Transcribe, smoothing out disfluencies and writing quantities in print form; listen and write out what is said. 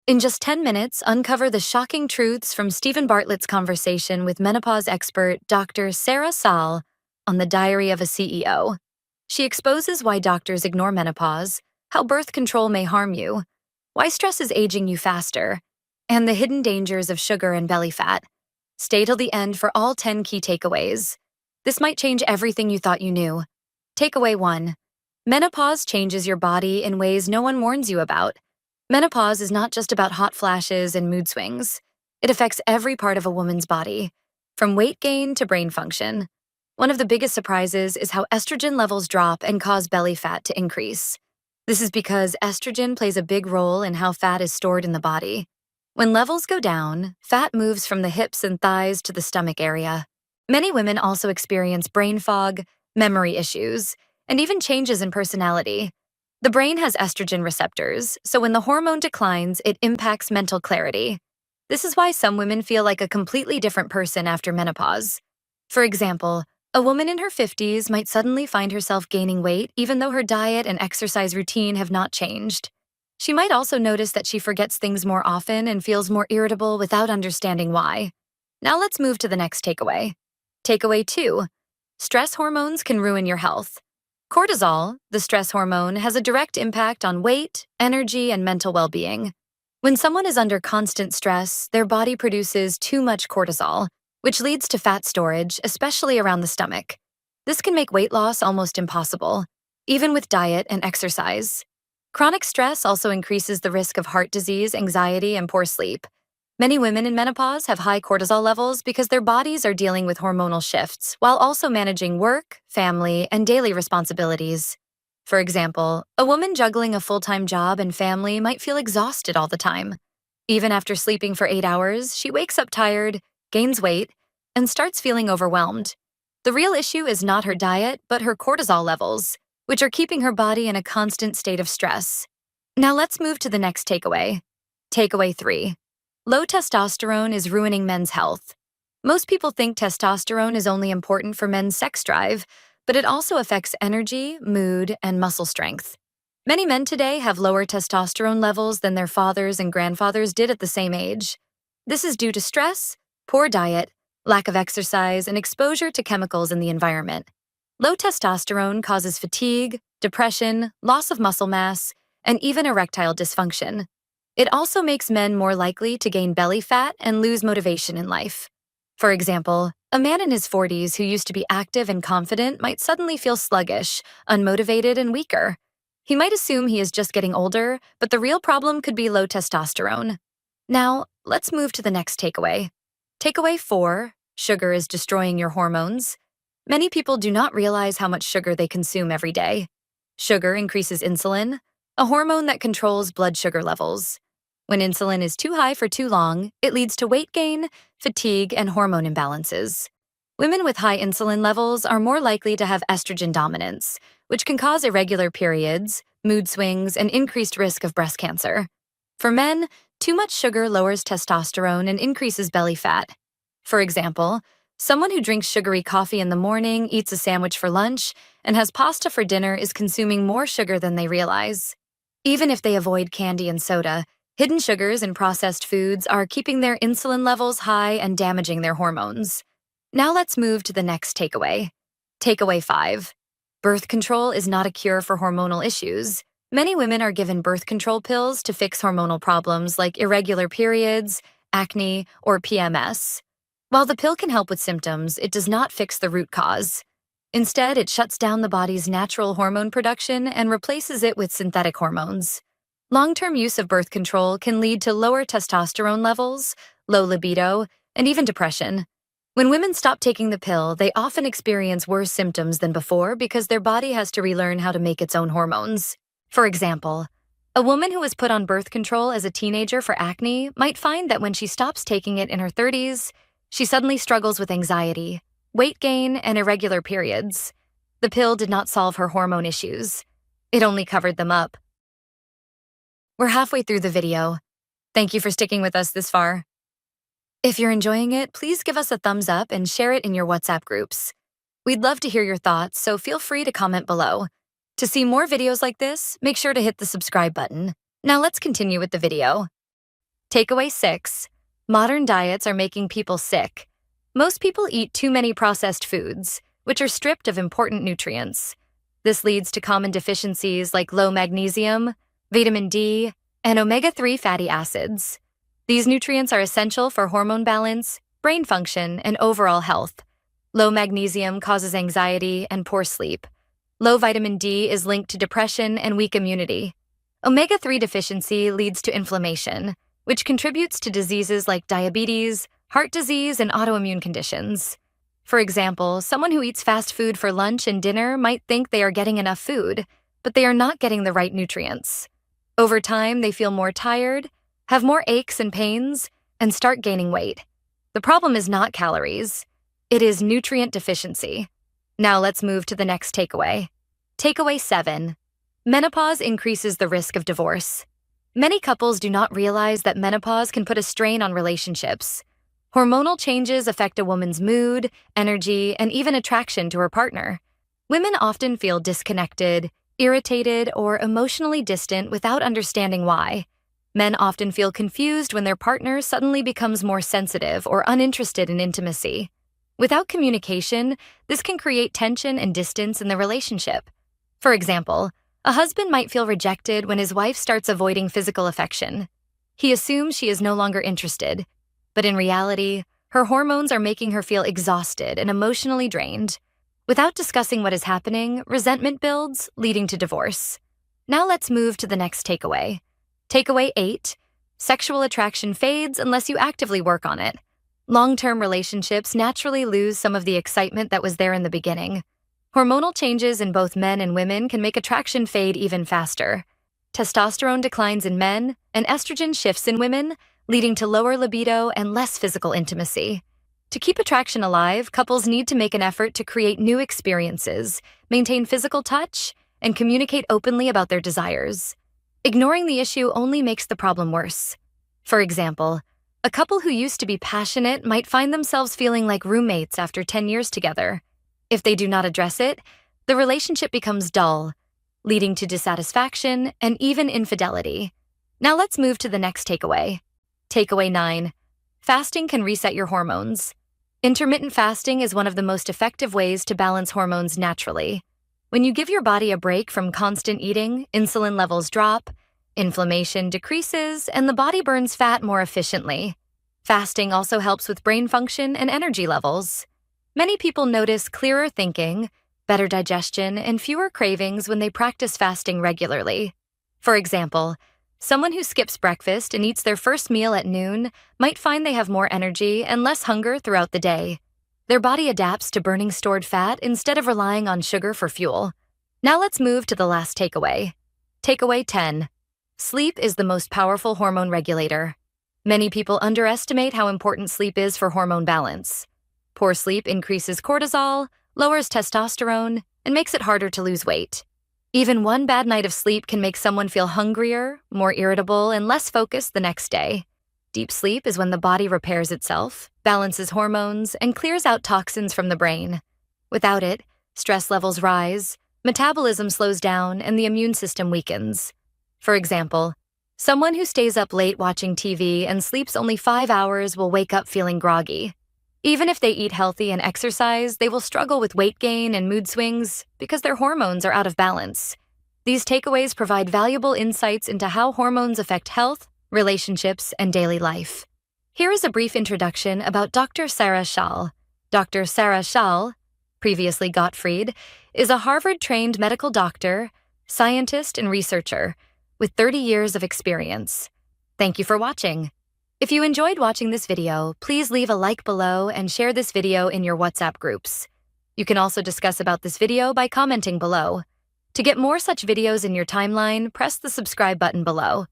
In just 10 minutes, uncover the shocking truths from Stephen Bartlett's conversation with menopause expert Dr. Sara Szal on the Diary of a CEO. She exposes why doctors ignore menopause, how birth control may harm you, why stress is aging you faster, and the hidden dangers of sugar and belly fat. Stay till the end for all 10 key takeaways. This might change everything you thought you knew. Takeaway 1. Menopause changes your body in ways no one warns you about. Menopause is not just about hot flashes and mood swings. It affects every part of a woman's body, from weight gain to brain function. One of the biggest surprises is how estrogen levels drop and cause belly fat to increase. This is because estrogen plays a big role in how fat is stored in the body. When levels go down, fat moves from the hips and thighs to the stomach area. Many women also experience brain fog, memory issues, and even changes in personality. The brain has estrogen receptors, so when the hormone declines, it impacts mental clarity. This is why some women feel like a completely different person after menopause. For example, a woman in her 50s might suddenly find herself gaining weight even though her diet and exercise routine have not changed. She might also notice that she forgets things more often and feels more irritable without understanding why. Now let's move to the next takeaway. Takeaway 2. Stress hormones can ruin your health. Cortisol, the stress hormone, has a direct impact on weight, energy, and mental well-being. When someone is under constant stress, their body produces too much cortisol, which leads to fat storage, especially around the stomach. This can make weight loss almost impossible, even with diet and exercise. Chronic stress also increases the risk of heart disease, anxiety, and poor sleep. Many women in menopause have high cortisol levels because their bodies are dealing with hormonal shifts while also managing work, family, and daily responsibilities. For example, a woman juggling a full-time job and family might feel exhausted all the time. Even after sleeping for 8 hours, she wakes up tired, gains weight, and starts feeling overwhelmed. The real issue is not her diet, but her cortisol levels, which are keeping her body in a constant state of stress. Now let's move to the next takeaway. Takeaway 3. Low testosterone is ruining men's health. Most people think testosterone is only important for men's sex drive, but it also affects energy, mood, and muscle strength. Many men today have lower testosterone levels than their fathers and grandfathers did at the same age. This is due to stress, poor diet, lack of exercise, and exposure to chemicals in the environment. Low testosterone causes fatigue, depression, loss of muscle mass, and even erectile dysfunction. It also makes men more likely to gain belly fat and lose motivation in life. For example, a man in his 40s who used to be active and confident might suddenly feel sluggish, unmotivated, and weaker. He might assume he is just getting older, but the real problem could be low testosterone. Now, let's move to the next takeaway. Takeaway 4. Sugar is destroying your hormones. Many people do not realize how much sugar they consume every day. Sugar increases insulin, a hormone that controls blood sugar levels. When insulin is too high for too long, it leads to weight gain, fatigue, and hormone imbalances. Women with high insulin levels are more likely to have estrogen dominance, which can cause irregular periods, mood swings, and increased risk of breast cancer. For men, too much sugar lowers testosterone and increases belly fat. For example, someone who drinks sugary coffee in the morning, eats a sandwich for lunch, and has pasta for dinner is consuming more sugar than they realize. Even if they avoid candy and soda, hidden sugars in processed foods are keeping their insulin levels high and damaging their hormones. Now let's move to the next takeaway. Takeaway 5. Birth control is not a cure for hormonal issues. Many women are given birth control pills to fix hormonal problems like irregular periods, acne, or PMS. While the pill can help with symptoms, it does not fix the root cause. Instead, it shuts down the body's natural hormone production and replaces it with synthetic hormones. Long-term use of birth control can lead to lower testosterone levels, low libido, and even depression. When women stop taking the pill, they often experience worse symptoms than before because their body has to relearn how to make its own hormones. For example, a woman who was put on birth control as a teenager for acne might find that when she stops taking it in her 30s, she suddenly struggles with anxiety, weight gain, and irregular periods. The pill did not solve her hormone issues. It only covered them up. We're halfway through the video. Thank you for sticking with us this far. If you're enjoying it, please give us a thumbs up and share it in your WhatsApp groups. We'd love to hear your thoughts, so feel free to comment below. To see more videos like this, make sure to hit the subscribe button. Now let's continue with the video. Takeaway 6. Modern diets are making people sick. Most people eat too many processed foods, which are stripped of important nutrients. This leads to common deficiencies like low magnesium, vitamin D, and omega-3 fatty acids. These nutrients are essential for hormone balance, brain function, and overall health. Low magnesium causes anxiety and poor sleep. Low vitamin D is linked to depression and weak immunity. Omega-3 deficiency leads to inflammation, which contributes to diseases like diabetes, heart disease, and autoimmune conditions. For example, someone who eats fast food for lunch and dinner might think they are getting enough food, but they are not getting the right nutrients. Over time, they feel more tired, have more aches and pains, and start gaining weight. The problem is not calories. It is nutrient deficiency. Now let's move to the next takeaway. Takeaway 7. Menopause increases the risk of divorce. Many couples do not realize that menopause can put a strain on relationships. Hormonal changes affect a woman's mood, energy, and even attraction to her partner. Women often feel disconnected, irritated, or emotionally distant without understanding why. Men often feel confused when their partner suddenly becomes more sensitive or uninterested in intimacy. Without communication, this can create tension and distance in the relationship. For example, a husband might feel rejected when his wife starts avoiding physical affection. He assumes she is no longer interested, but in reality, her hormones are making her feel exhausted and emotionally drained. Without discussing what is happening, resentment builds, leading to divorce. Now let's move to the next takeaway. Takeaway 8. Sexual attraction fades unless you actively work on it. Long-term relationships naturally lose some of the excitement that was there in the beginning. Hormonal changes in both men and women can make attraction fade even faster. Testosterone declines in men, and estrogen shifts in women, leading to lower libido and less physical intimacy. To keep attraction alive, couples need to make an effort to create new experiences, maintain physical touch, and communicate openly about their desires. Ignoring the issue only makes the problem worse. For example, a couple who used to be passionate might find themselves feeling like roommates after 10 years together. If they do not address it, the relationship becomes dull, leading to dissatisfaction and even infidelity. Now let's move to the next takeaway. Takeaway 9. Fasting can reset your hormones. Intermittent fasting is one of the most effective ways to balance hormones naturally. When you give your body a break from constant eating, insulin levels drop, inflammation decreases, and the body burns fat more efficiently. Fasting also helps with brain function and energy levels. Many people notice clearer thinking, better digestion, and fewer cravings when they practice fasting regularly. For example, someone who skips breakfast and eats their first meal at noon might find they have more energy and less hunger throughout the day. Their body adapts to burning stored fat instead of relying on sugar for fuel. Now let's move to the last takeaway. Takeaway 10. Sleep is the most powerful hormone regulator. Many people underestimate how important sleep is for hormone balance. Poor sleep increases cortisol, lowers testosterone, and makes it harder to lose weight. Even one bad night of sleep can make someone feel hungrier, more irritable, and less focused the next day. Deep sleep is when the body repairs itself, balances hormones, and clears out toxins from the brain. Without it, stress levels rise, metabolism slows down, and the immune system weakens. For example, someone who stays up late watching TV and sleeps only 5 hours will wake up feeling groggy. Even if they eat healthy and exercise, they will struggle with weight gain and mood swings because their hormones are out of balance. These takeaways provide valuable insights into how hormones affect health, relationships, and daily life. Here is a brief introduction about Dr. Sara Szal. Dr. Sara Szal, previously Gottfried, is a Harvard-trained medical doctor, scientist, and researcher with 30 years of experience. Thank you for watching. If you enjoyed watching this video, please leave a like below and share this video in your WhatsApp groups. You can also discuss about this video by commenting below. To get more such videos in your timeline, press the subscribe button below.